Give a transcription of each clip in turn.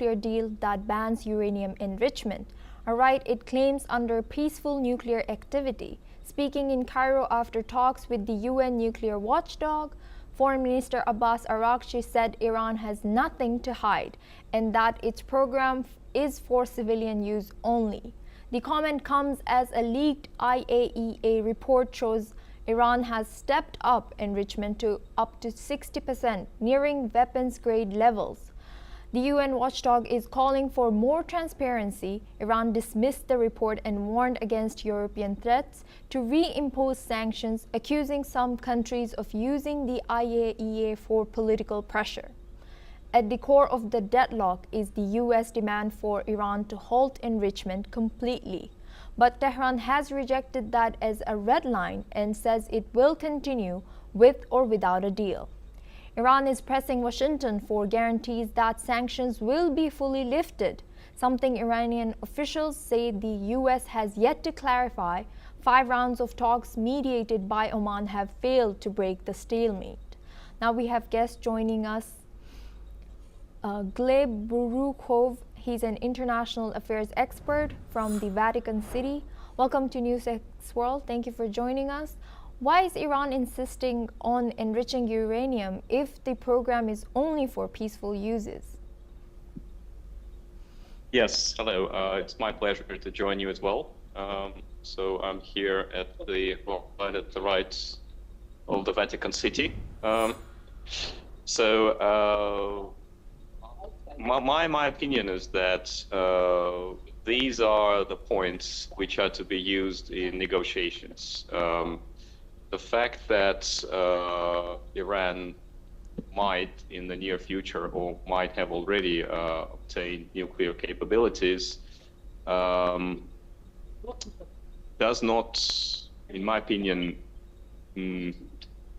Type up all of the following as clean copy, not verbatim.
nuclear deal that bans uranium enrichment, a right it claims under peaceful nuclear activity. Speaking in Cairo after talks with the UN nuclear watchdog, Foreign Minister Abbas Araghchi said Iran has nothing to hide and that its program is for civilian use only. The comment comes as a leaked IAEA report shows Iran has stepped up enrichment to up to 60%, nearing weapons-grade levels. The UN watchdog is calling for more transparency. Iran dismissed the report and warned against European threats to reimpose sanctions, accusing some countries of using the IAEA for political pressure. At the core of the deadlock is the US demand for Iran to halt enrichment completely. But Tehran has rejected that as a red line and says it will continue with or without a deal. Iran is pressing Washington for guarantees that sanctions will be fully lifted, something Iranian officials say the US has yet to clarify. 5 rounds of talks mediated by Oman have failed to break the stalemate. Now we have guests joining us. Gleb Burukov, he's an international affairs expert from the Vatican City. Welcome to NewsX World. Thank you for joining us. Why is Iran insisting on enriching uranium if the program is only for peaceful uses? Yes, hello. It's my pleasure to join you as well. So I'm here at the right of the Vatican City. My opinion is that these are the points which are to be used in negotiations. The fact that Iran might in the near future or might have already obtained nuclear capabilities does not, in my opinion,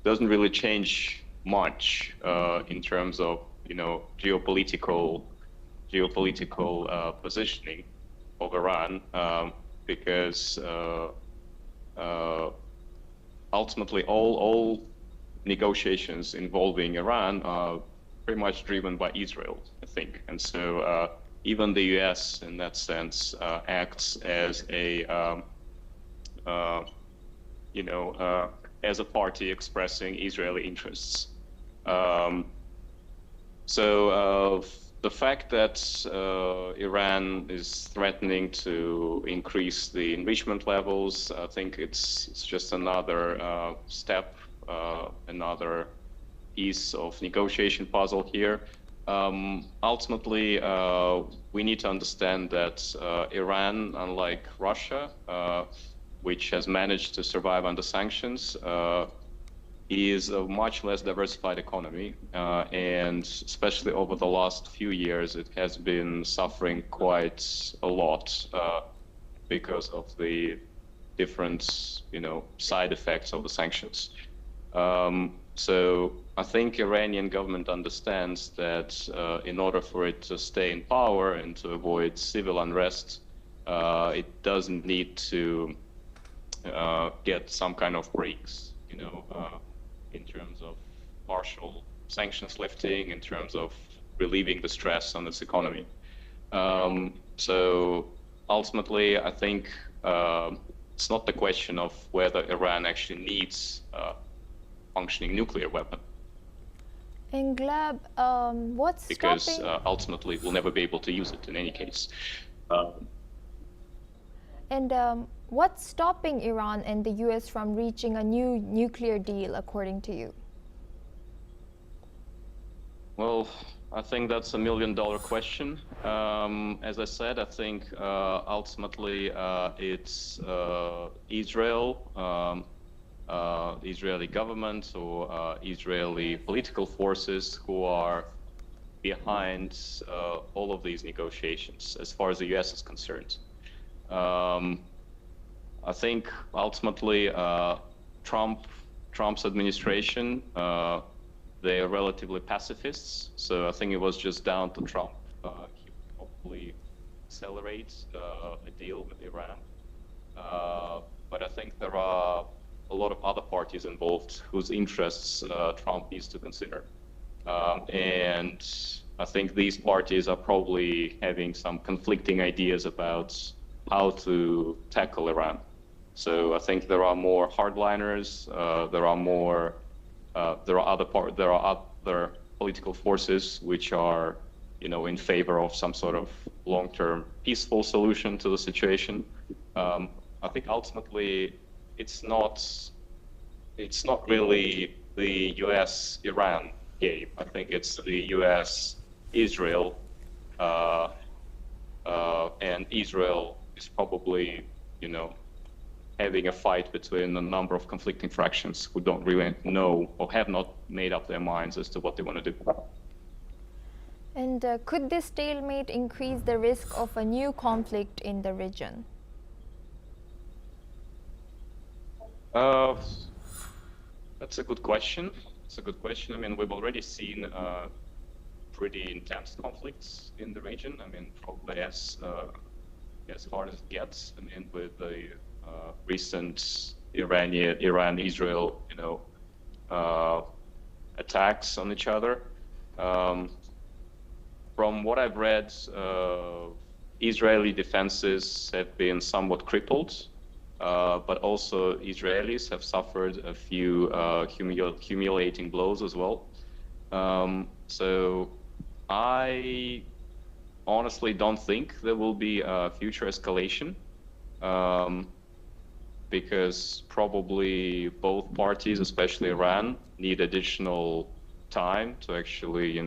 doesn't really change much in terms of geopolitical positioning of Iran, because ultimately all negotiations involving Iran are pretty much driven by Israel, I think, and so even the U.S. in that sense acts as a as a party expressing Israeli interests. The fact that Iran is threatening to increase the enrichment levels, I think it's just another step, another piece of negotiation puzzle here. Ultimately, we need to understand that Iran, unlike Russia, which has managed to survive under sanctions, is a much less diversified economy, and especially over the last few years, it has been suffering quite a lot because of the different, side effects of the sanctions. So I think Iranian government understands that in order for it to stay in power and to avoid civil unrest, it doesn't need to get some kind of breaks, in terms of partial sanctions lifting, in terms of relieving the stress on its economy. So ultimately, I think it's not the question of whether Iran actually needs a functioning nuclear weapon. And Gleb, what's because stopping? Ultimately, we'll never be able to use it in any case. What's stopping Iran and the U.S. from reaching a new nuclear deal, according to you? Well, I think that's $1 million question. As I said, I think ultimately it's Israel, Israeli government or Israeli political forces who are behind all of these negotiations as far as the U.S. is concerned. I think ultimately Trump's administration, they are relatively pacifists, so I think it was just down to Trump. He would hopefully accelerate a deal with Iran. But I think there are a lot of other parties involved whose interests Trump needs to consider. And I think these parties are probably having some conflicting ideas about how to tackle Iran. So I think there are more hardliners. There are other political forces which are, in favor of some sort of long-term peaceful solution to the situation. I think ultimately it's not really the U.S.-Iran game. I think it's the U.S.-Israel, and Israel is probably, having a fight between a number of conflicting fractions who don't really know or have not made up their minds as to what they want to do. And could this stalemate increase the risk of a new conflict in the region? That's a good question. I mean, we've already seen pretty intense conflicts in the region. I mean, probably as hard as it gets. I mean, with the recent Iran-Israel, attacks on each other. From what I've read, Israeli defenses have been somewhat crippled, but also Israelis have suffered a few humiliating blows as well. So I honestly don't think there will be a future escalation, because probably both parties, especially Iran, need additional time to actually,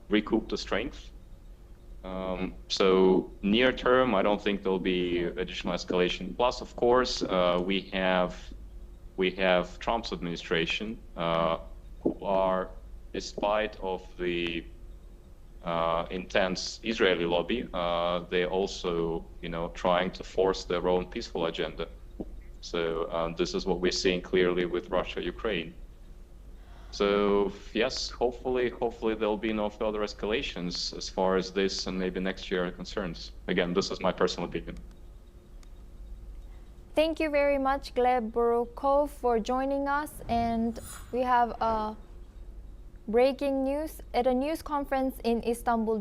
recoup the strength. So near term, I don't think there'll be additional escalation. Plus, of course, we have Trump's administration, who are, despite of the intense Israeli lobby, they're also, trying to force their own peaceful agenda. So this is what we're seeing clearly with Russia, Ukraine. So yes, hopefully there'll be no further escalations as far as this and maybe next year are concerned. Again, this is my personal opinion. Thank you very much, Gleb Borokov, for joining us. And we have breaking news at a news conference in Istanbul.